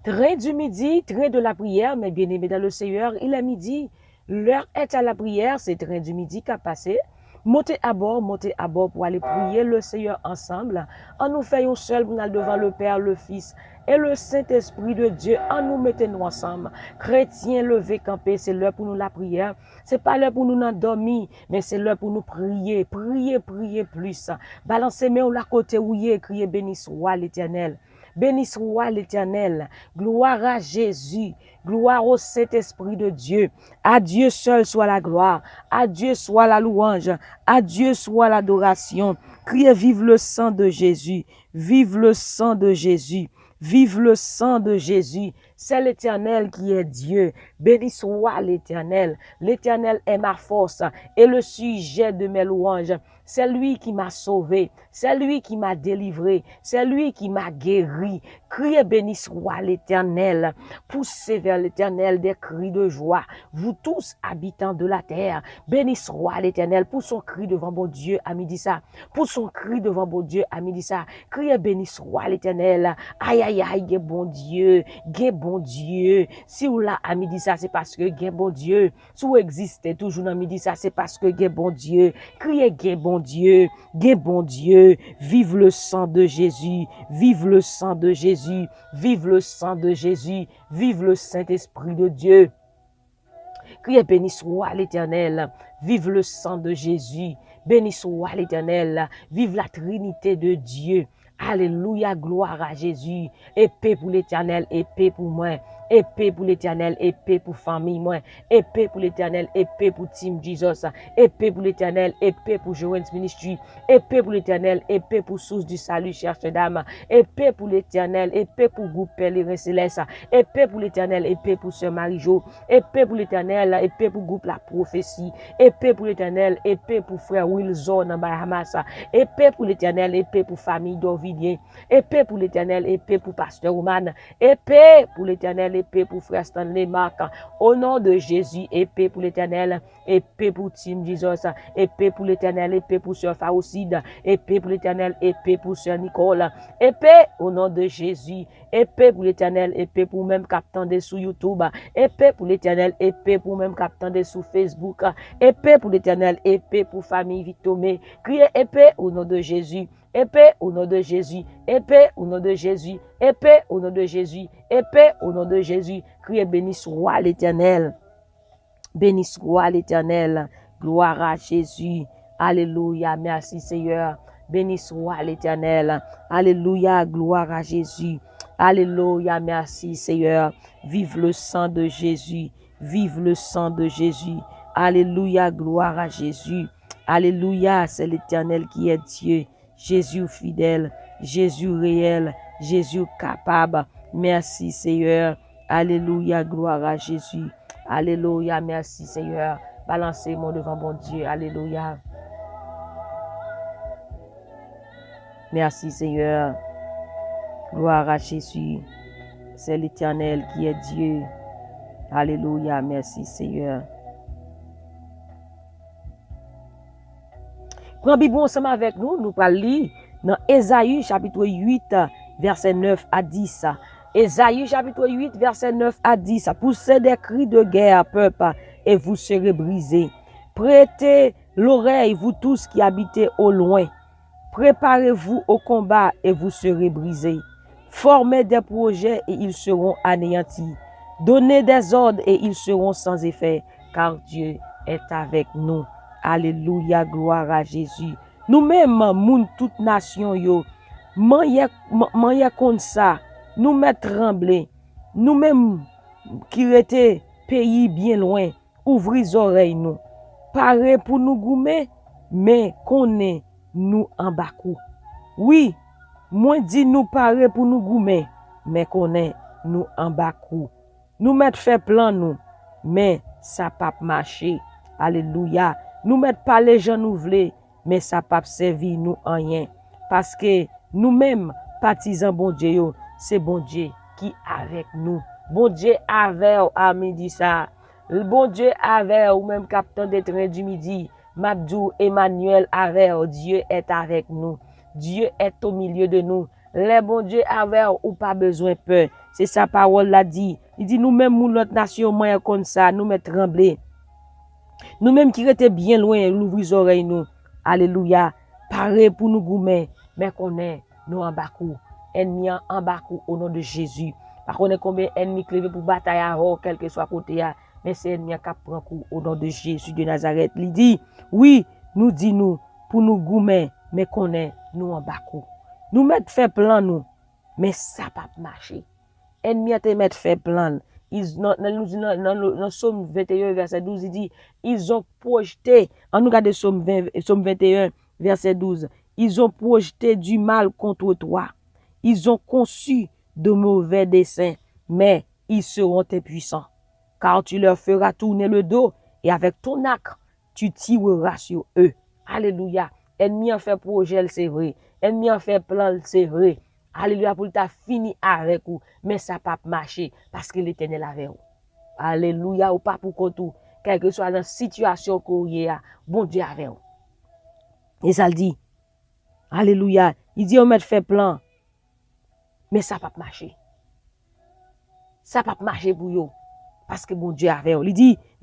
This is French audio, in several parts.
Train du midi, train de la prière, mes bien-aimés dans le Seigneur, il est midi. L'heure est à la prière, c'est train du midi qui a passé. Montez à bord pour aller prier le Seigneur ensemble. En nous faisant seul pour aller devant le Père, le Fils et le Saint-Esprit de Dieu. En nous mettons ensemble. Chrétiens, levez, campés, c'est l'heure pour nous la prière. C'est pas l'heure pour nous endormir, mais c'est l'heure pour nous prier. Prier plus. Balancez mains la côté où il est, criez béni soit l'Éternel. Béni soit l'Éternel. Gloire à Jésus. Gloire au Saint-Esprit de Dieu. À Dieu seul soit la gloire. À Dieu soit la louange. À Dieu soit l'adoration. Criez vive le sang de Jésus. Vive le sang de Jésus. Vive le sang de Jésus. C'est l'Éternel qui est Dieu. Béni soit l'Éternel. L'Éternel est ma force et le sujet de mes louanges. C'est lui qui m'a sauvé. C'est lui qui m'a délivré. C'est lui qui m'a guéri. Criez béni soit l'Éternel. Poussez vers l'Éternel des cris de joie. Vous tous habitants de la terre, béni soit l'Éternel. Pousse son cri devant mon Dieu à midi ça. Pousse son cri devant mon Dieu à midi ça. Criez béni soit l'Éternel. Aïe aïe aïe, gue bon Dieu. Gue bon Dieu. Si vous là à midi ça, c'est parce que gue bon Dieu. Si vous existez toujours dans midi ça, c'est parce que gue bon Dieu. Criez gue bon Dieu. Gue bon Dieu. Vive le sang de Jésus. Vive le sang de Jésus. Vive le sang de Jésus. Vive le Saint-Esprit de Dieu. Criez béni soit l'Éternel. Vive le sang de Jésus. Béni soit l'Éternel. Vive la Trinité de Dieu. Alléluia, gloire à Jésus. Épée pour l'Éternel, épée pour moi. Épée pour l'Éternel, épée pour famille moi. Épée pour l'Éternel, épée pour Team Jesus. Épée pour l'Éternel, épée pour Joanne's Ministry. Épée pour l'Éternel, épée pour Source du Salut, cherche d'âme. Épée pour l'Éternel, épée pour Groupe Pèlerin Céleste. Épée pour l'Éternel, épée pour Sœur Marie-Jo. Épée pour l'Éternel, épée pour Groupe La Prophétie. Épée pour l'Éternel, épée pour Frère Wilson en Bahamas. Épée pour l'Éternel, épée pour famille d'Ovidien. Épée pour l'Éternel, épée pour Pasteur Ouman. Épée pour l'Éternel, épée pour Frère Stanley Mark. Au nom de Jésus, épée pour l'Éternel, épée pour Team Jesus. Épée pour l'Éternel, épée pour Sœur Faoucide. Épée pour l'Éternel, épée pour Sœur Nicole. Épée au nom de Jésus. Épée pour l'Éternel, épée pour même captain de sous YouTube. Épée pour l'Éternel, épée pour même captain de sous Facebook. Épée pour l'Éternel, épée pour famille Victomé. Criez épée au nom de Jésus. Épée au nom de Jésus. Épée au nom de Jésus. Épée au nom de Jésus. Épée au nom de Jésus. Criez béni soit l'Éternel. Béni soit l'Éternel. Gloire à Jésus. Alléluia. Merci Seigneur. Béni soit l'Éternel. Alléluia. Gloire à Jésus. Alléluia. Merci Seigneur. Vive le sang de Jésus. Vive le sang de Jésus. Alléluia. Gloire à Jésus. Alléluia. C'est l'Éternel qui est Dieu. Jésus fidèle, Jésus réel, Jésus capable. Merci Seigneur. Alléluia, gloire à Jésus. Alléluia, merci Seigneur. Balancez-moi devant mon Dieu. Alléluia. Merci Seigneur. Gloire à Jésus. C'est l'Éternel qui est Dieu. Alléluia, merci Seigneur. Prends Bible ensemble avec nous, nous allons lire dans Ésaïe chapitre 8, verset 9 à 10. Ésaïe chapitre 8, verset 9 à 10. Poussez des cris de guerre, peuple, et vous serez brisés. Prêtez l'oreille, vous tous qui habitez au loin. Préparez-vous au combat et vous serez brisés. Formez des projets et ils seront anéantis. Donnez des ordres et ils seront sans effet, car Dieu est avec nous. Alléluia, gloire à Jésus. Nous-mêmes, moun toute nation yo, manye comme ça, nous met trembler. Nous-mêmes qui étaient pays bien loin, ouvrez oreilles nous. Parez pour nous goumer, mais connaît nous en bakou. Oui, moi dit nous parez pour nous goumer, mais connaît nous en bakou. Nous met fait plan nous, mais ça pas marcher. Alléluia. Nous mettons pas les gens nous voulons, mais ça pas servir nous en rien. Parce que nous-mêmes, partisans bon Dieu, c'est bon Dieu qui avec nous. Bon Dieu avec à midi ça. Le bon Dieu avec ou même capitaine des trains du midi. Mabdou Emmanuel avec Dieu est avec nous. Dieu est au milieu de nous. Les bon Dieu avec ou pas besoin peur. C'est sa parole l'a dit. Il dit nous-mêmes, notre nation, moyen comme ça, nous met trembler. Nous-mêmes qui étaient bien loin, l'ouvrir les oreilles nous. Alléluia. Paré pour nous goumer, mais qu'on est nous en bakou. Ennemis en bakou au nom de Jésus. Par contre, combien ennemis clés pour bataille à quel que soit côté, mais c'est ennemi qui prend coup au nom de Jésus de Nazareth. Il dit, oui, nous dit nous, pour nous goumer, mais qu'on est nous en bakou. Nous mettre fait plan nous, mais ça pas marcher. Ennemi a te mettre fait plan. Dans Somme 21, verset 12, il dit, ils ont projeté, en nous regarde Somme 21, verset 12, ils ont projeté du mal contre toi. Ils ont conçu de mauvais desseins, mais ils seront impuissants. Car tu leur feras tourner le dos, et avec ton arc, tu tireras sur eux. Alléluia. Ennemi a fait projet, c'est vrai. Ennemi a fait plan, c'est vrai. Alléluia, pour ta fini avec vous. Mais ça n'a pas marché parce que l'Éternel avec vous. Alléluia, ou pas pour tout. Quelle que soit la situation qu'on y a, bon Dieu avec vous. Et ça le dit. Alléluia. Il dit, on met fait plan. Mais ça n'a pas marché. Ça n'a pas marché pour vous. Parce que bon Dieu avec vous. Il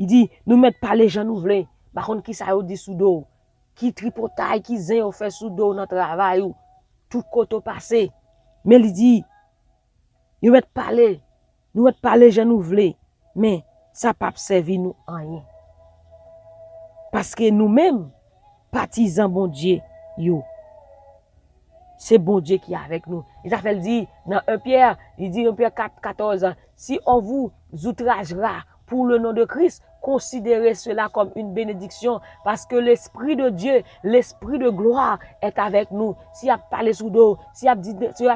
dit, nous mettons pas les gens nous voulons. Par contre, qui ça dit sous dos. Qui tripotaille, qui zin fait sous dos dans le travail. Tout côté passé. Mais il dit, nous mettons parler. Nous mettons parler, gens nous voulons. Mais ça n'a pas servi nous en rien. Parce que nous-mêmes, partisans bon Dieu, c'est bon Dieu qui est avec nous. Et ça fait dire dans 1 Pierre, il dit 1 Pierre 4, 14, si on vous outragera pour le nom de Christ, considérez cela comme une bénédiction parce que l'Esprit de Dieu, l'Esprit de gloire est avec nous. Si a parlé sous dos, si a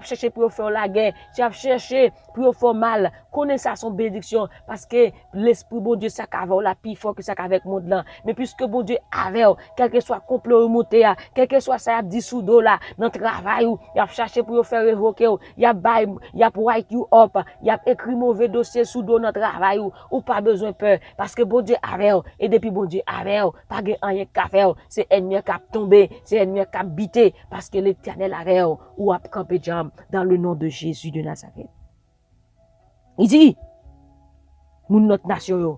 cherché pour faire la guerre, si a cherché pour faire mal, connaissez son bénédiction parce que l'Esprit bon Dieu, ça qu'avec la plus fort que ça qu'avec le monde là. Mais puisque bon Dieu avec, quel que soit complot remonté, quel que soit ça a dit sous dos là, dans le travail, il a cherché pour faire révoquer, il a pour write you up, il a écrit mauvais dossier sous dos dans le travail ou pas besoin peur parce que bon Dieu avec et depuis bon Dieu avec pas rien qu'à faire c'est ennemi qui a tombé c'est ennemi qui a bité parce que l'Éternel avec ou a campé jambe dans le nom de Jésus de Nazareth. Il dit nous notre nation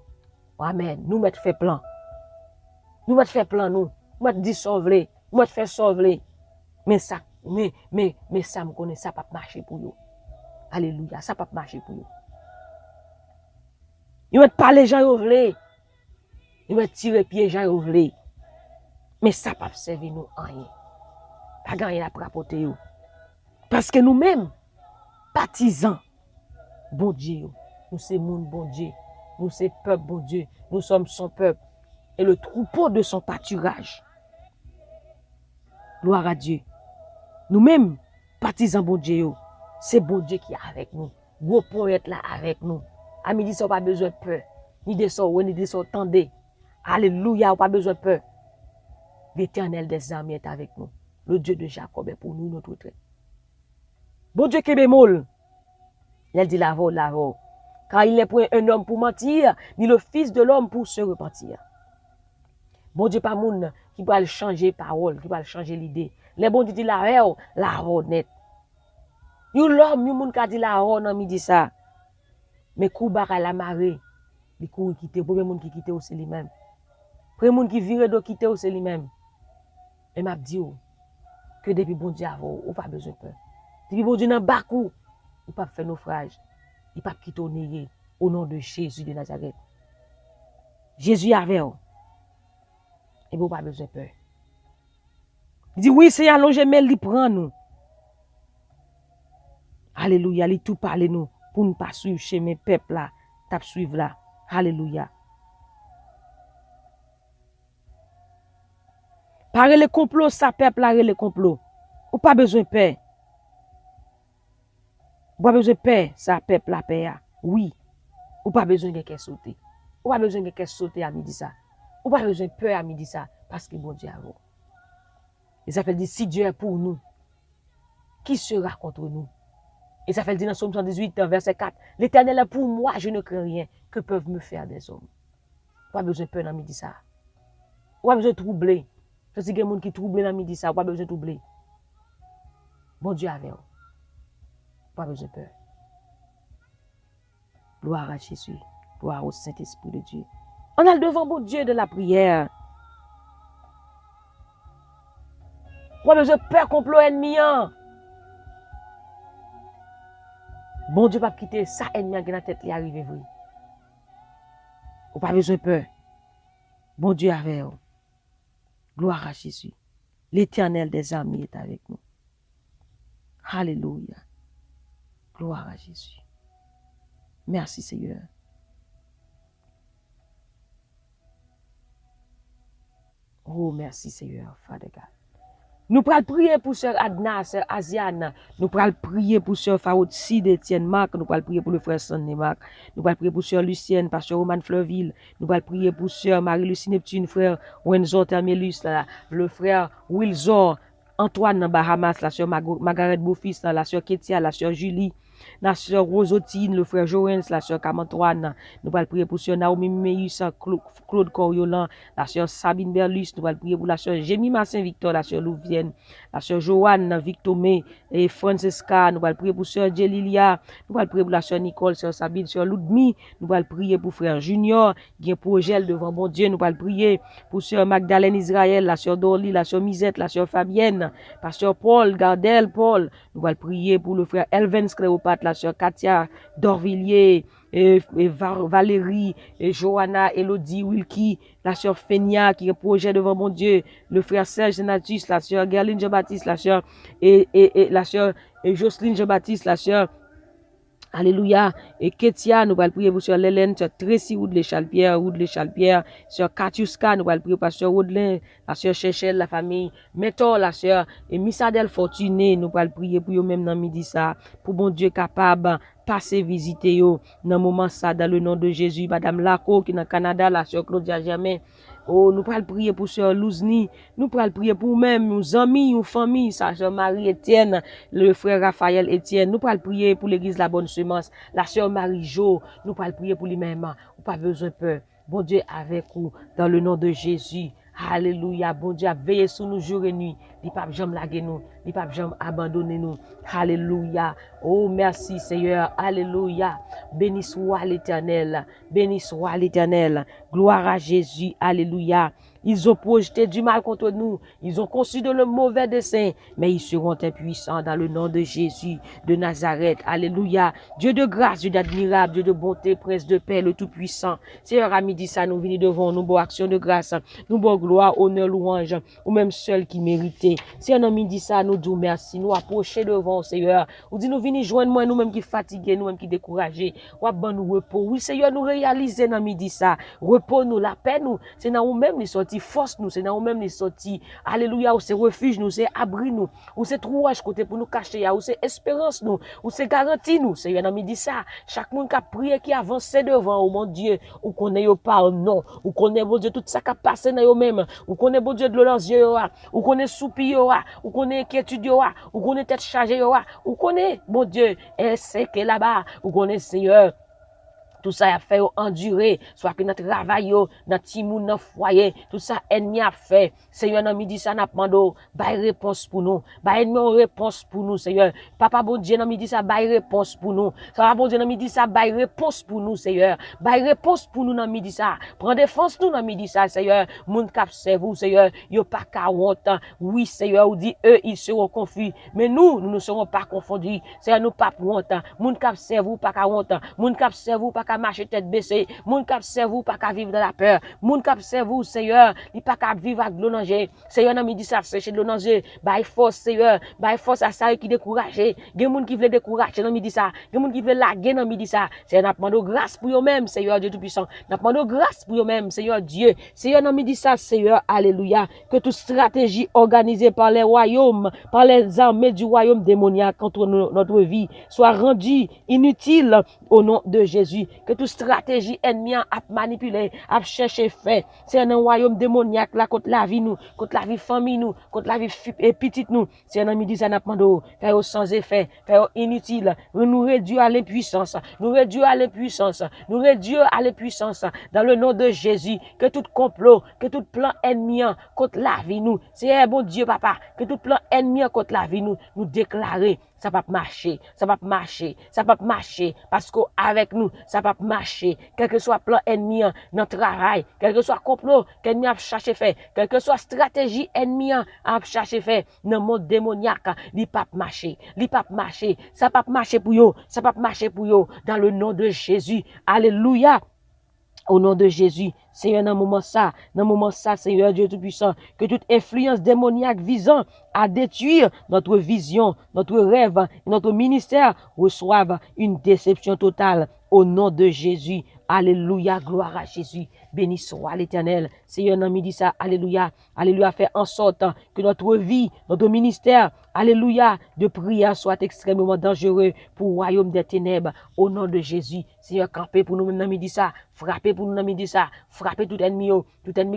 amen nous mettre fait plan nous mettre dissolver nous mettre fait sauver mais ça me connaît ça pas marcher pour vous. Alléluia, ça pas marcher pour vous. Ils mettent pas les gens au vle. Ils mettent tirer pied gens au vle. Mais ça pas servir nous en rien. Pas gagner la prapoter yo. Parce que nous-mêmes partisans bon Dieu, nous c'est monde bon Dieu, nous c'est peuple bon Dieu, nous sommes son peuple et le troupeau de son pâturage. Gloire à Dieu. Nous-mêmes partisans bon Dieu, c'est bon Dieu qui est avec nous. Gros poète là avec nous. À midi, ça n'a pas besoin de peur. Ni de ça, ni de ça, tendez. Alléluia, pas besoin de peur. L'Éternel des armées est avec nous. Le Dieu de Jacob est pour nous, notre trait. Bon Dieu qui est bémol. Il dit la voix. Car il n'est point un homme pour mentir, ni le fils de l'homme pour se repentir. Bon Dieu pas moun qui va changer parole, qui va changer l'idée. Les bon Dieu dit la voix net. Yon l'homme, yon moun ka dit la voix nan midi ça. Mais Kouba à la marée, les coups qui quittent, premier monde qui quitte aussi lui-même. Premier monde qui vire de quitter aussi lui-même. Et m'a dit que depuis bon Dieu avant, ou pas besoin de peur. Depuis bon Dieu nan bakou, ou pas faire naufrage. Il pas quitter au nom de Jésus de Nazareth. Jésus avait et vous pas besoin de peur. Il dit oui, c'est allongé mais il prend nous. Alléluia, il tout parle nous. Pour ne pas suivre chez mes peuples là, tap suivre là. Alléluia. Par le complot, ça peuple là, le complot. Ou pas besoin de paix. Ou pas besoin de paix, ça peuple là, paix. Oui. Ou pas besoin de qu'elle sauter. Ou pas besoin de qu'elle sauter à midi ça. Ou pas besoin de peur à midi ça. Parce que bon Dieu a vous. Et ça fait dire, si Dieu est pour nous, qui sera contre nous? Et ça fait dire dans Somme 118, verset 4, l'Éternel est pour moi, je ne crains rien. Que peuvent me faire des hommes? Pas besoin de peur dans midi ça. Pas besoin de troubler. Je sais qu'il y a des gens qui troublent dans midi ça. Pas besoin de troubler. Bon Dieu avec vous. Pas besoin de peur. Gloire à Jésus. Gloire au Saint-Esprit de Dieu. On a le devant bon Dieu de la prière. Quoi je peur complot ennemi. Bon Dieu pas quitter ça ennemi qui dans tête li arrivé vrai. Ou pas besoin de peur. Bon Dieu avec vous. Gloire à Jésus. L'Éternel des armées est avec nous. Alléluia. Gloire à Jésus. Merci Seigneur. Oh, merci Seigneur, Father God. Nous prenons prier pour sœur Adna, sœur Asiane. Nous prenons prier pour sœur Faoutsi d'Étienne Marc. Nous prenons prier pour le frère Sonné Marc. Nous prenons prier pour sœur Lucienne, pasteur Roman Fleurville. Nous prenons prier pour sœur Marie-Lucie Neptune, frère Wenzor Termelus, le frère Wilzor, Antoine Bahamas, la sœur Margaret Beaufils, la sœur Ketia, la sœur Julie. La sœur Rosotine, le frère Joens, la sœur Camantoine. Nous allons prier pour sœur Naomi Meus, Claude Coriolan, la sœur Sabine Berlus. Nous allons prier pour la sœur Jemima Saint-Victor, la sœur Louvienne, la sœur Joanne Victomé et Francesca. Nous allons prier pour sœur Jelilia. Nous allons prier pour la sœur Nicole, sœur Sabine, sœur Ludmi. Nous allons prier pour frère Junior, qui est projet devant bon Dieu. Nous allons prier pour sœur Magdalene Israël, la sœur Dorly, la sœur Misette, la sœur Fabienne, pasteur Paul, Gardel Paul. Nous allons prier pour le frère Elvin Cléopâtre, la sœur Katia Dorvilliers, et Valérie, et Johanna, Elodie, Wilkie, la sœur Fenia qui est projet devant mon Dieu, le frère Serge Zenatus, la sœur Gerline Jean-Baptiste, la sœur et la sœur Jocelyne Jean-Baptiste, la sœur Alléluia. Et Ketia, nous allons prier pour sœur Lélène, sœur Tracy Woodley Chalpierre, sœur Katiuska, nous allons prier pour sœur Woodley, la sœur Chechel, la famille Métor, la sœur et Missadel Fortuné, nous allons prier pour eux même dans midi ça, pour bon Dieu capable passer visiter yo dans moment ça dans le nom de Jésus. Madame Laco qui dans Canada, la sœur Claudia Germain. Oh, nous allons prier pour sœur Louzny, nous allons prier pour même nos amis, nos familles, sa sœur Marie-Étienne, le frère Raphaël Étienne, nous allons prier pour l'église La Bonne Semence, la sœur Marie-Jo, nous allons prier pour lui-même, pas besoin de peur. Bon Dieu avec vous, dans le nom de Jésus. Alléluia, bon Dieu, veillez sur nous jour et nuit. Il pas jamais laguer nous, il pas jamais abandonner nous. Alléluia. Oh, merci Seigneur. Alléluia. Béni soit l'Éternel. Béni soit l'Éternel. Gloire à Jésus. Alléluia. Ils ont projeté du mal contre nous. Ils ont conçu de le mauvais dessein. Mais ils seront impuissants dans le nom de Jésus de Nazareth. Alléluia. Dieu de grâce, Dieu d'admirable, Dieu de bonté, prince de paix, le Tout-Puissant. Seigneur, à midi, ça nous venons devant nous, bonne action de grâce, nous bonne gloire, honneur, louange, ou même seul qui méritait. Seigneur, à midi, ça nous disons merci. Nous approcher devant, Seigneur. Ou dit nous venons joindre moi, nous-mêmes qui fatigués, nous-mêmes qui découragés. Ou bon nous repos. Oui, Seigneur, nous réaliser dans midi ça. Repos nous, la paix nous. C'est dans nous-mêmes les sorties force nous, c'est dans nous-mêmes les sorties. Alléluia, ou c'est refuge nous, c'est abri nous, ou c'est trouage côté pour nous cacher, ou c'est espérance nous, ou c'est garantie nous. Seigneur, dans midi ça, chaque monde qui a prié, qui avance devant, oh mon Dieu, ou connaît yo pardon, ou connaît bon Dieu tout ça qui a passé dans eux-mêmes, ou connaît bon Dieu de l'eau dans les yeux, ou connaît soupir, ou connaît inquiétude, ou connaît tête chargée, ou connaît bon Dieu, et c'est que là-bas, ou connaît Seigneur. Tout ça a fait endurer, soit que notre travail, notre timoun, notre foyer, tout ça ennemi a fait. Seigneur, dans midi ça n'a pas demandé, bail réponse pour nous. Bail ennemi une réponse pour nous, Seigneur. Papa bon Dieu, dans midi ça bail réponse pour nous. Ça va bon Dieu, dans midi ça bail réponse pour nous, Seigneur. Bail réponse pour nous dans midi ça. Prends défense nous dans midi ça, Seigneur. Moun k'ap servou, Seigneur. Yo pas 40 ans. Oui, Seigneur, ou dit eux ils seront confus, mais nous ne serons pas confondus. Seigneur, nous pas pour honte. Moun k'ap servou pas 40 ans. Moun k'ap servou pas marcher tête baissée, moun k'ap servou pas qu'à vivre dans la peur, moun k'ap servou Seigneur, il pas qu'à vivre avec l'eau danger. Seigneur dans midi ça sécher de l'eau danger, bail force Seigneur, bail force à ça qui décourager, gen moun qui veut décourager dans midi ça, gen moun qui veut laguer dans midi ça. Seigneur n'a demandé grâce pour eux même Seigneur Dieu tout puissant, n'a demandé grâce pour eux même Seigneur Dieu. Seigneur dans midi ça Seigneur, alléluia, que toute stratégie organisée par les royaumes, par les armées du royaume démoniaque contre notre vie soit rendue inutile au nom de Jésus. Que toute stratégie ennemie a manipulé, a cherché fait. C'est un royaume démoniaque là contre la vie nous, contre la vie famille nous, contre la vie petite nous. C'est un midi ça n'a pas d'eau, faire sans effet, faire inutile. Nous réduire à l'impuissance, nous réduire à l'impuissance, nous réduire à l'impuissance dans le nom de Jésus. Que tout complot, que tout plan ennemi contre la vie nous. C'est un bon Dieu papa, que tout plan ennemi contre la vie nous déclarer. ça va marcher, ça va marcher, ça va marcher, parce qu'avec nous, ça va marcher, quel que soit plan ennemi dans le travail, quel que soit complot qu'ennemi a cherché faire, quelle que soit stratégie ennemi a cherché faire dans le monde démoniaque, il pas marcher, ça va marcher pour yo, ça va marcher pour yo, dans le nom de Jésus, alléluia. Au nom de Jésus, Seigneur, dans le moment ça, Seigneur Dieu Tout-Puissant, que toute influence démoniaque visant à détruire notre vision, notre rêve, notre ministère reçoive une déception totale. Au nom de Jésus, alléluia, gloire à Jésus, béni soit l'Éternel. Seigneur, dans midi ça, alléluia, alléluia, fait en sorte que notre vie, notre ministère, alléluia, de prière soit extrêmement dangereux pour le royaume des ténèbres. Au nom de Jésus, Seigneur, campez pour nous dans midi ça, frappez pour nous dans midi ça, frappez tout ennemi,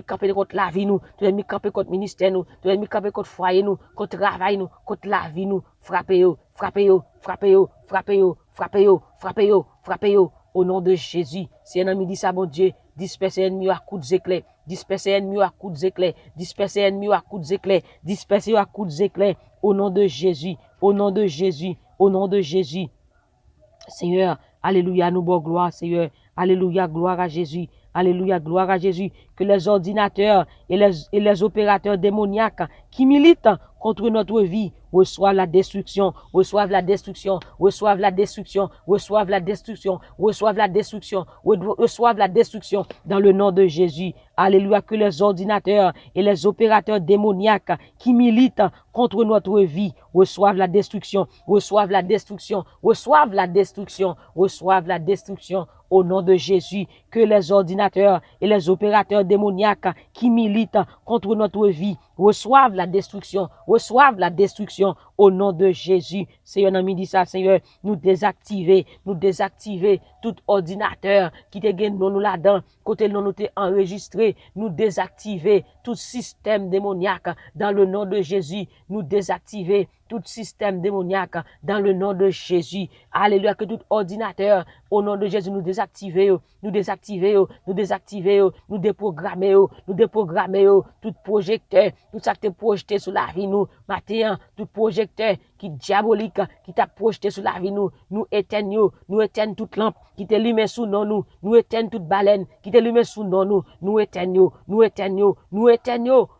campé contre la vie nous, tout ennemi campé contre ministère nous, tout ennemi campé contre foyer nous, contre travail nous, contre la vie nous, frappez yo, frappez yo, frappez yo, frappez yo, frappez yo, frappez yo, frappez yo. Au nom de Jésus, si un ami dit ça, bon Dieu, dispersez l'ennemi à coups d'éclairs, dispersez l'ennemi à coups d'éclairs, dispersez l'ennemi à coups d'éclairs, dispersez à coups d'éclairs. Au nom de Jésus, au nom de Jésus, au nom de Jésus. Seigneur, alléluia, nous bon gloire, Seigneur. Alléluia, gloire à Jésus. Alléluia, gloire à Jésus. Que les ordinateurs et les opérateurs démoniaques qui militent contre notre vie reçoivent la destruction, reçoivent la destruction, reçoivent la destruction, reçoivent la destruction, reçoivent la destruction, reçoivent la destruction dans le nom de Jésus. Alléluia, que les ordinateurs et les opérateurs démoniaques qui militent contre notre vie reçoivent la destruction, reçoivent la destruction, reçoivent la destruction, reçoivent la destruction. Au nom de Jésus, que les ordinateurs et les opérateurs démoniaques qui militent contre notre vie reçoivent la destruction, reçoivent la destruction. Au nom de Jésus, Seigneur, nous dit ça, Seigneur, nous désactiver tout ordinateur qui te gagne nous là-dedans, côté nous t'es enregistré, nous désactiver tout système démoniaque dans le nom de Jésus, nous désactiver tout système démoniaque dans le nom de Jésus. Alléluia, que tout ordinateur, au nom de Jésus, nous désactiver, nous déprogrammer, tout projecteur, tout ça qui est projeté sur la vie, nous, matin, tout projecteur qui diabolique, qui t'a projeté sur la vie, nous éteignons toute lampe qui t'allume sous nous, nous éteignons toute baleine qui t'allume sous nous éteignons,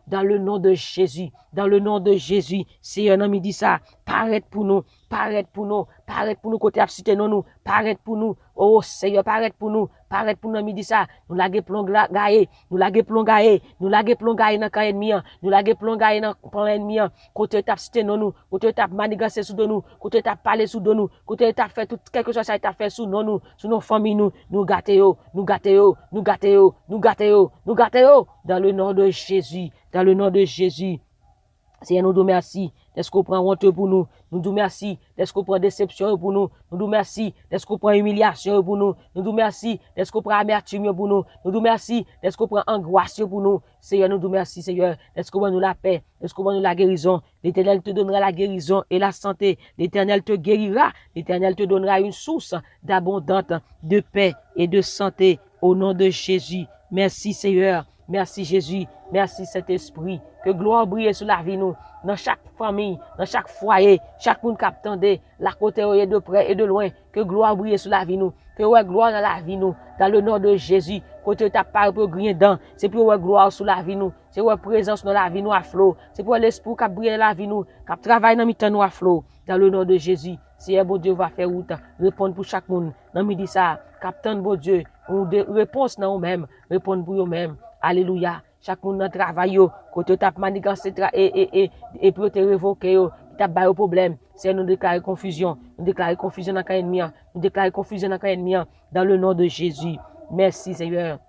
dans le nom de Jésus. Dans le nom de Jésus, Seigneur, nous dit ça, paraît pour nous, côté absité nous, paraît pour nous, oh Seigneur, paraît pour nous, nous dit ça, nous laguer plomb gaillé, nous laguer plomb gaillé dans camp ennemi, nous laguer plomb gaillé dans plan ennemi, côté absité nous, côté t'a manigancé sous nous, côté t'a parlé sous nous, côté t'a fait tout quelque chose ça t'a fait sous nous, sous nos familles nous gâter dans le nom de Jésus, dans le nom de Jésus. Seigneur, nous nous merci d'être qu'on prend honte pour nous. Nous nous merci d'être qu'on prend déception pour nous. Nous nous merci d'être qu'on prend humiliation pour nous. Nous nous merci d'être qu'on prend amertume pour nous. Nous nous merci d'être qu'on prend angoisse pour nous. Seigneur, nous nous merci, Seigneur, d'être qu'on nous la paix, d'être qu'on nous la guérison. L'Éternel te donnera la guérison et la santé. L'Éternel te guérira. L'Éternel te donnera une source d'abondante de paix et de santé au nom de Jésus. Merci, Seigneur. Merci, Jésus. Merci, Saint-Esprit. Que gloire brille sur la vie nous, dans chaque famille, dans chaque foyer, chaque monde qui attendait, la côté de près et de loin. Que gloire brille sur la vie nous. Que ouais gloire dans la vie nous, dans le nom de Jésus. Côté ta part pour griller dedans, c'est pour ouais gloire sur la vie nous. C'est ouais présence dans la vie nous à flot. C'est pour l'esprit qui brille dans la vie nous, qui travaille dans mi-temps nous à flot. Dans le nom de Jésus. Seigneur, bon Dieu va faire route, répondre pour chaque monde. Dans midi ça, capitaine, bon Dieu, ou de réponse dans eux-mêmes, répondre pour eux-mêmes. Alléluia. Chaque monde dans travail, côté t'a manigancé et pour te révoquer, t'a pas de problème. C'est nous déclarer confusion. Nous déclarer confusion dans le ennemi. Nous déclarer confusion dans le ennemi. Dans le nom de Jésus. Merci Seigneur.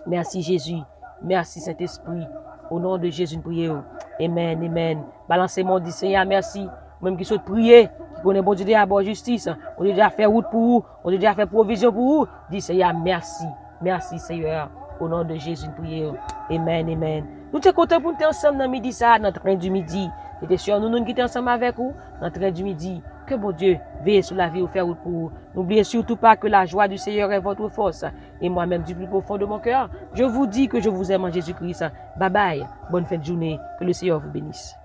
Merci Jésus. Merci Saint-Esprit. Au nom de Jésus, nous prions. Amen, amen. Balancez-moi, dit Seigneur, merci. Même qui souhaite prier, qui connaît bon Dieu à bonne justice. On a déjà fait route pour vous. On a déjà fait provision pour vous. Dit Seigneur, merci. Merci Seigneur. Au nom de Jésus, nous prions. Amen, amen. Nous sommes contents pour nous ensemble dans midi ça, dans le train du midi. C'était sûr, nous qui sommes ensemble avec vous, dans le train du midi. Que bon Dieu veille sur la vie ou faire route pour vous. N'oubliez surtout pas que la joie du Seigneur est votre force. Et moi-même, du plus profond de mon cœur, je vous dis que je vous aime en Jésus-Christ. Bye bye. Bonne fin de journée. Que le Seigneur vous bénisse.